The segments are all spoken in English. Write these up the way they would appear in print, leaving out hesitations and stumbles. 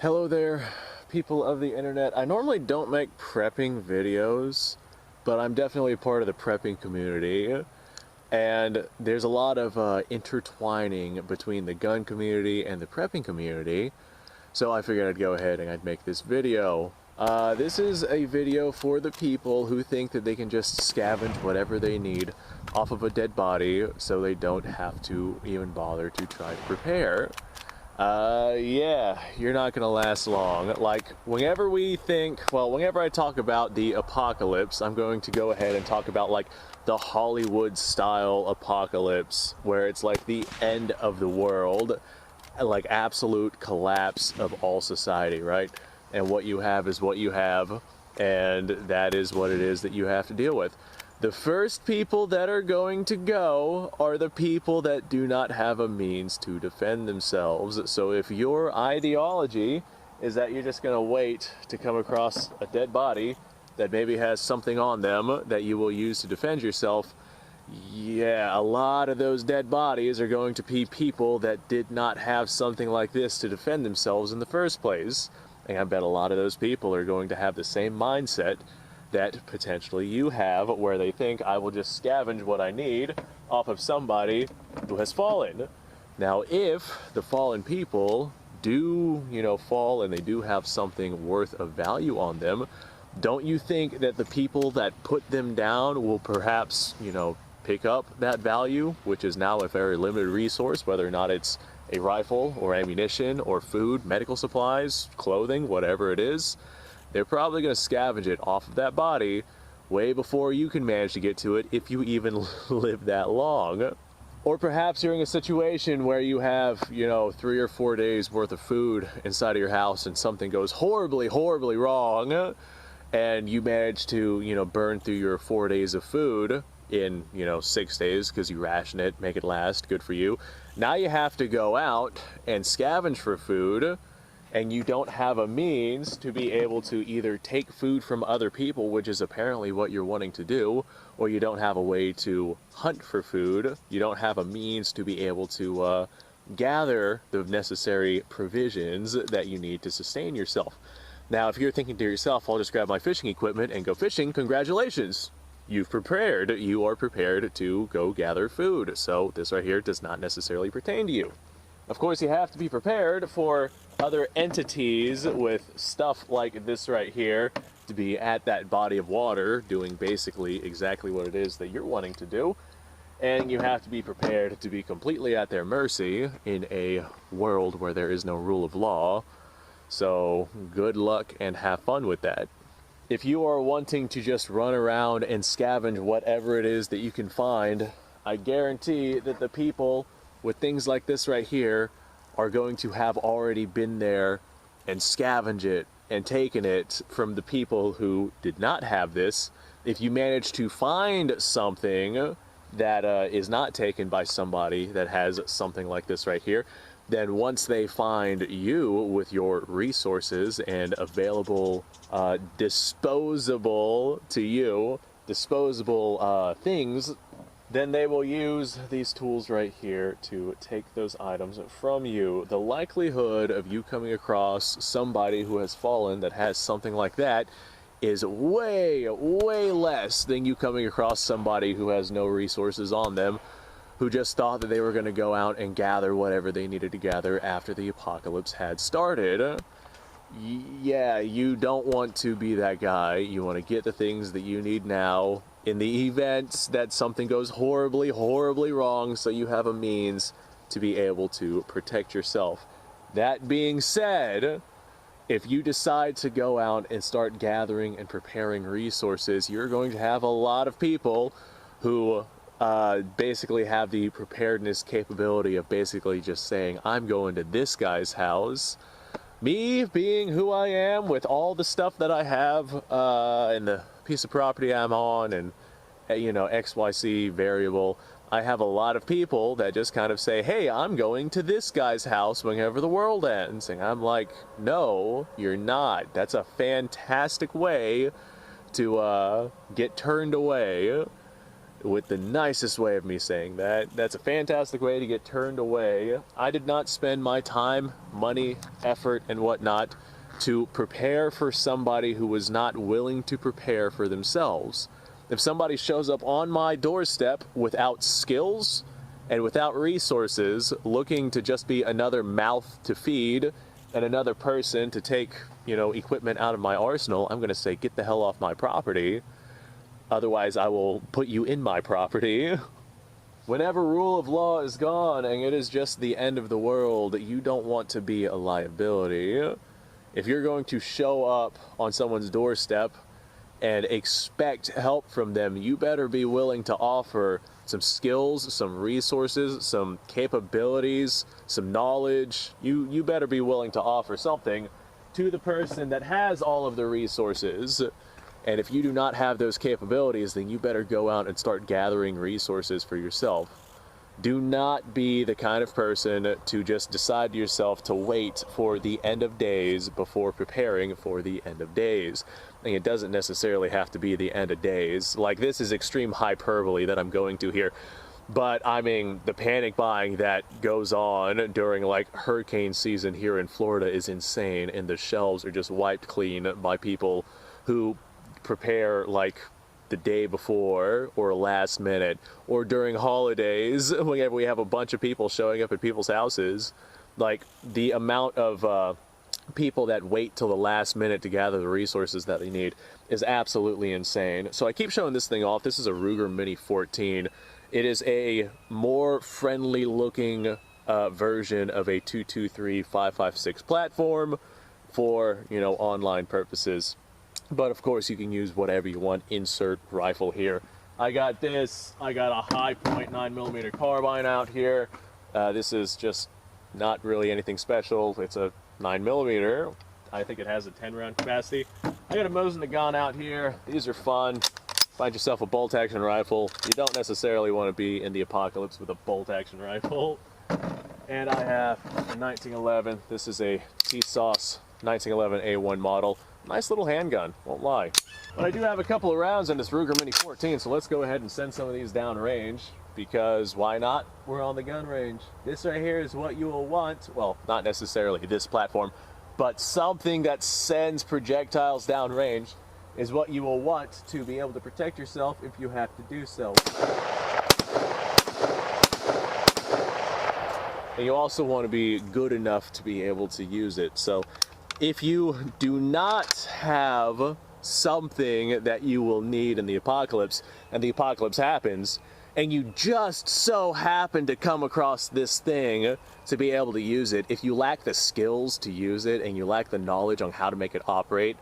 Hello there, people of the internet. I normally don't make prepping videos, but I'm definitely a part of the prepping community. And there's a lot of intertwining between the gun community and the prepping community. So I figured I'd go ahead and I'd make this video. This is a video for the people who think that they can just scavenge whatever they need off of a dead body so they don't have to even bother to try to prepare. Yeah, you're not gonna last long. Like, whenever I talk about the apocalypse, I'm going to go ahead and talk about, like, the Hollywood-style apocalypse, where it's like the end of the world, like absolute collapse of all society, right? And what you have is what you have, and that is what it is that you have to deal with. The first people that are going to go are the people that do not have a means to defend themselves. So if your ideology is that you're just going to wait to come across a dead body that maybe has something on them that you will use to defend yourself, yeah, a lot of those dead bodies are going to be people that did not have something like this to defend themselves in the first place. And I bet a lot of those people are going to have the same mindset that potentially you have, where they think, I will just scavenge what I need off of somebody who has fallen. Now, if the fallen people do, fall and they do have something worth of value on them, don't you think that the people that put them down will perhaps, pick up that value, which is now a very limited resource, whether or not it's a rifle or ammunition or food, medical supplies, clothing, whatever it is? They're probably going to scavenge it off of that body way before you can manage to get to it, if you even live that long. Or perhaps you're in a situation where you have, 3 or 4 days worth of food inside of your house and something goes horribly, horribly wrong, and you manage to, burn through your 4 days of food in, 6 days because you ration it, make it last, good for you. Now you have to go out and scavenge for food, and you don't have a means to be able to either take food from other people, which is apparently what you're wanting to do, or you don't have a way to hunt for food. You don't have a means to be able to gather the necessary provisions that you need to sustain yourself. Now, if you're thinking to yourself, I'll just grab my fishing equipment and go fishing, congratulations. You've prepared. You are prepared to go gather food. So this right here does not necessarily pertain to you. Of course, you have to be prepared for other entities with stuff like this right here to be at that body of water doing basically exactly what it is that you're wanting to do. And you have to be prepared to be completely at their mercy in a world where there is no rule of law. So good luck and have fun with that. If you are wanting to just run around and scavenge whatever it is that you can find, I guarantee that the people with things like this right here are going to have already been there and scavenged it and taken it from the people who did not have this. If you manage to find something that is not taken by somebody that has something like this right here, then once they find you with your resources and available, disposable things, then they will use these tools right here to take those items from you. The likelihood of you coming across somebody who has fallen that has something like that is way, way less than you coming across somebody who has no resources on them, who just thought that they were going to go out and gather whatever they needed to gather after the apocalypse had started. Yeah, you don't want to be that guy. You want to get the things that you need now in the event that something goes horribly, horribly wrong, so you have a means to be able to protect yourself. That being said, if you decide to go out and start gathering and preparing resources, you're going to have a lot of people who basically have the preparedness capability of basically just saying, I'm going to this guy's house. Me being who I am with all the stuff that I have and the piece of property I'm on and, XYZ variable, I have a lot of people that just kind of say, hey, I'm going to this guy's house whenever the world ends. And I'm like, no, you're not. That's a fantastic way to get turned away. with the nicest way of me saying that. That's a fantastic way to get turned away. I did not spend my time, money, effort, and whatnot to prepare for somebody who was not willing to prepare for themselves. If somebody shows up on my doorstep without skills and without resources, looking to just be another mouth to feed and another person to take, equipment out of my arsenal, I'm going to say, get the hell off my property. Otherwise, I will put you in my property. Whenever rule of law is gone and it is just the end of the world, you don't want to be a liability. If you're going to show up on someone's doorstep and expect help from them, you better be willing to offer some skills, some resources, some capabilities, some knowledge. You better be willing to offer something to the person that has all of the resources. And if you do not have those capabilities, then you better go out and start gathering resources for yourself. Do not be the kind of person to just decide to yourself to wait for the end of days before preparing for the end of days. And it doesn't necessarily have to be the end of days. Like, this is extreme hyperbole that I'm going to here. But I mean, the panic buying that goes on during like hurricane season here in Florida is insane. And the shelves are just wiped clean by people who prepare like the day before or last minute or during holidays whenever we have a bunch of people showing up at people's houses. Like, the amount of people that wait till the last minute to gather the resources that they need is absolutely insane. So I keep showing this thing off. This is a Ruger Mini 14. It is a more friendly looking version of a 223-556 platform for, online purposes. But of course, you can use whatever you want. Insert rifle here. I got this. I got a high point 9mm carbine out here. This is just not really anything special. It's a 9mm. I think it has a 10-round capacity. I got a Mosin Nagant out here. These are fun. Find yourself a bolt action rifle. You don't necessarily want to be in the apocalypse with a bolt action rifle. And I have a 1911. This is a T-Sauce 1911 A1 model. Nice little handgun, won't lie. But I do have a couple of rounds in this Ruger Mini 14, so let's go ahead and send some of these down range, because why not? We're on the gun range. This right here is what you will want. Well, not necessarily this platform, but something that sends projectiles down range is what you will want to be able to protect yourself if you have to do so. And you also want to be good enough to be able to use it. So if you do not have something that you will need in the apocalypse, and the apocalypse happens, and you just so happen to come across this thing to be able to use it, if you lack the skills to use it and you lack the knowledge on how to make it operate,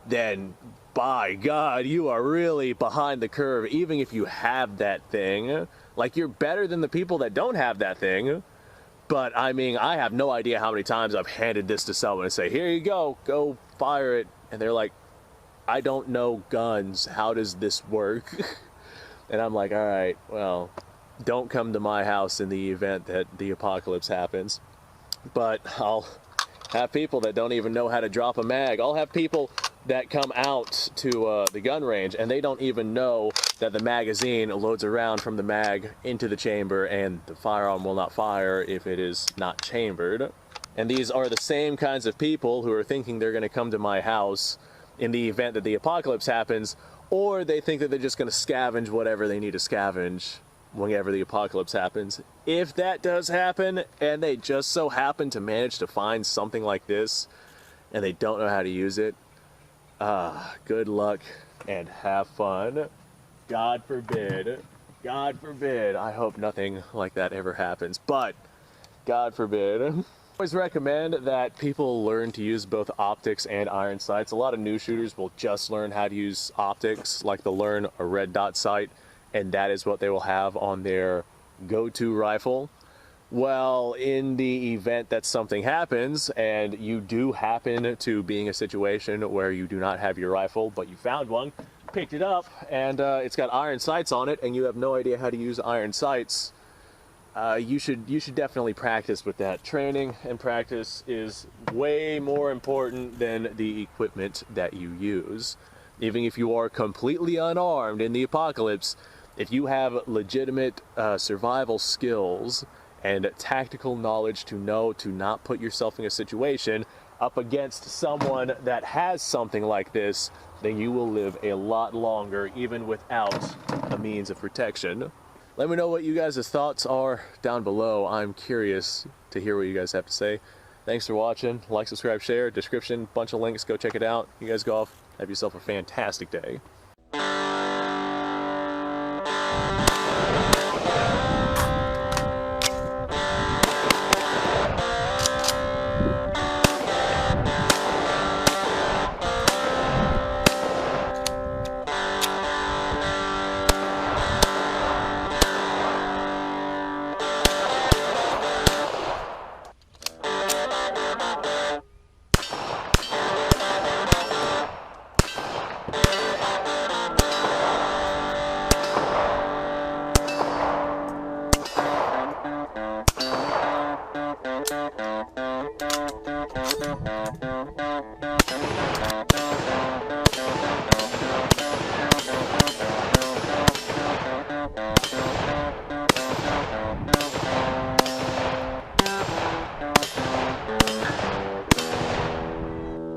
then by God, you are really behind the curve. Even if you have that thing, like, you're better than the people that don't have that thing. But I mean, I have no idea how many times I've handed this to someone and say, here you go fire it. And they're like, I don't know guns. How does this work? And I'm like, all right, well, don't come to my house in the event that the apocalypse happens. But I'll have people that don't even know how to drop a mag. I'll have people that come out to the gun range and they don't even know that the magazine loads around from the mag into the chamber, and the firearm will not fire if it is not chambered. And these are the same kinds of people who are thinking they're going to come to my house in the event that the apocalypse happens, or they think that they're just going to scavenge whatever they need to scavenge whenever the apocalypse happens. If that does happen, and they just so happen to manage to find something like this, and they don't know how to use it, good luck and have fun. God forbid, I hope nothing like that ever happens, but God forbid. I always recommend that people learn to use both optics and iron sights. A lot of new shooters will just learn how to use optics, like they'll learn a red dot sight, and that is what they will have on their go-to rifle. Well, in the event that something happens and you do happen to be in a situation where you do not have your rifle, but you found one, picked it up, and it's got iron sights on it, and you have no idea how to use iron sights, you should definitely practice with that. Training and practice is way more important than the equipment that you use. Even if you are completely unarmed in the apocalypse, If you have legitimate survival skills and tactical knowledge to know to not put yourself in a situation up against someone that has something like this, then you will live a lot longer even without a means of protection. Let me know what you guys' thoughts are down below. I'm curious to hear what you guys have to say. Thanks for watching. Like, subscribe, share, description, bunch of links. Go check it out. You guys go off. Have yourself a fantastic day.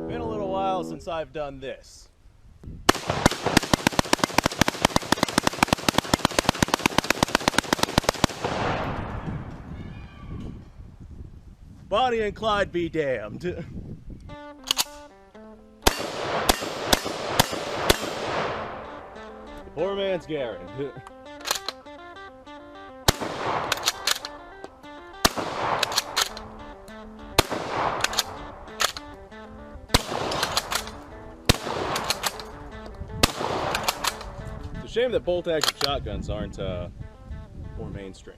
Been a little while since I've done this. Bonnie and Clyde be damned. Poor man's Garen. It's a shame that bolt-action shotguns aren't more mainstream.